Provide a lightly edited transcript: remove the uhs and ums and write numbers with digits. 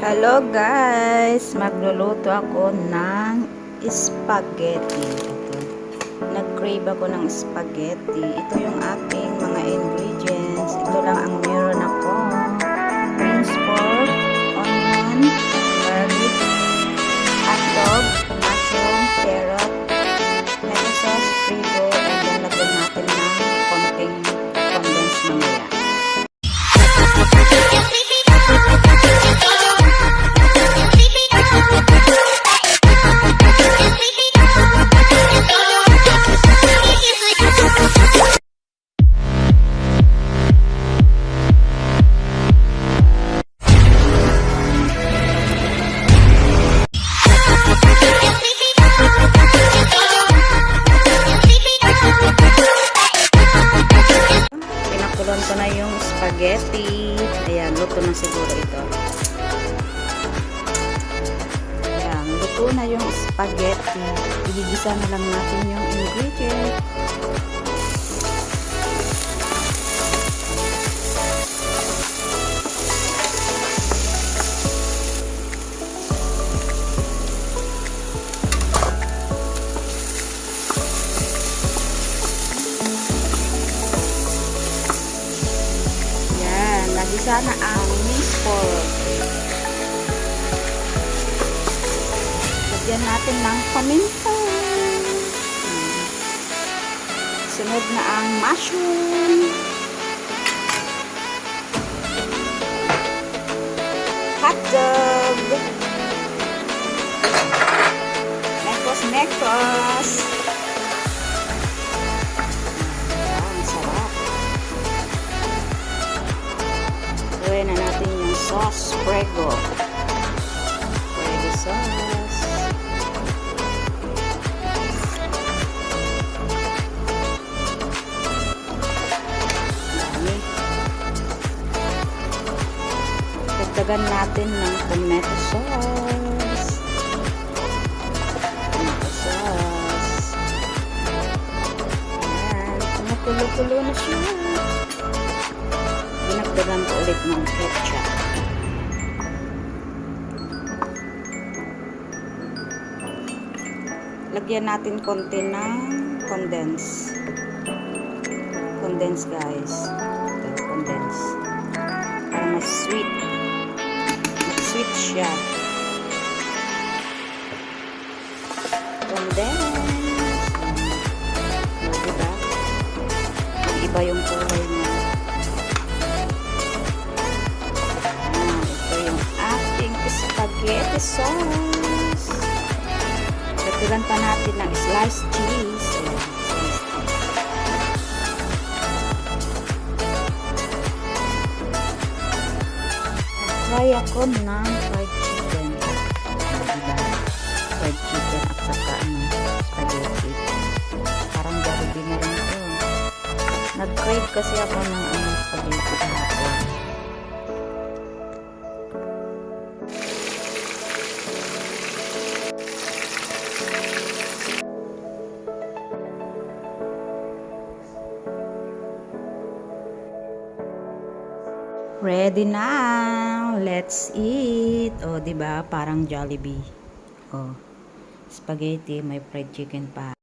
Hello guys! Magluluto ako ng spaghetti. Ito. Nag-crave ako ng spaghetti. Ito yung aking mga ingredients. Ito lang ang meron ako. Beans pork, onion, garlic, hotdog, mushroom, carrot, tomato sauce, frigo, and then lagyan natin ng konting condensed mamaya. Pinakuloan ko na yung spaghetti. Ayan, luto na siguro ito. Ayan, luto na yung spaghetti. Igigisa na lang natin yung ingredient. Nagisa na ang beans pork. Lagyan natin ng paminta. Sunod na ang mushroom. Hotdog. Mekos. Gawin na natin yung sauce, Prego sauce. Dami. Dagdagan natin ng tomato sauce. Ayan, kumukulo-kulo na siya. Dinagdagan ko ulit ng ketchup. Lagyan natin konti ng condense guys. Ito, condense. Para mas sweet. Mas sweet siya. Condense. Diba? Iba yung kulay niya. Spaghetti sauce. Dagdagan pa natin ng sliced cheese. Try ako ng fried chicken. Diba? Fried chicken at saka spaghetti. Parang Jollibee na rin ito. Nag-crave kasi ako ng spaghetti kahapon. Ready now. Let's eat. Oh, 'di ba? Parang Jollibee. Oh. Spaghetti, may fried chicken pa.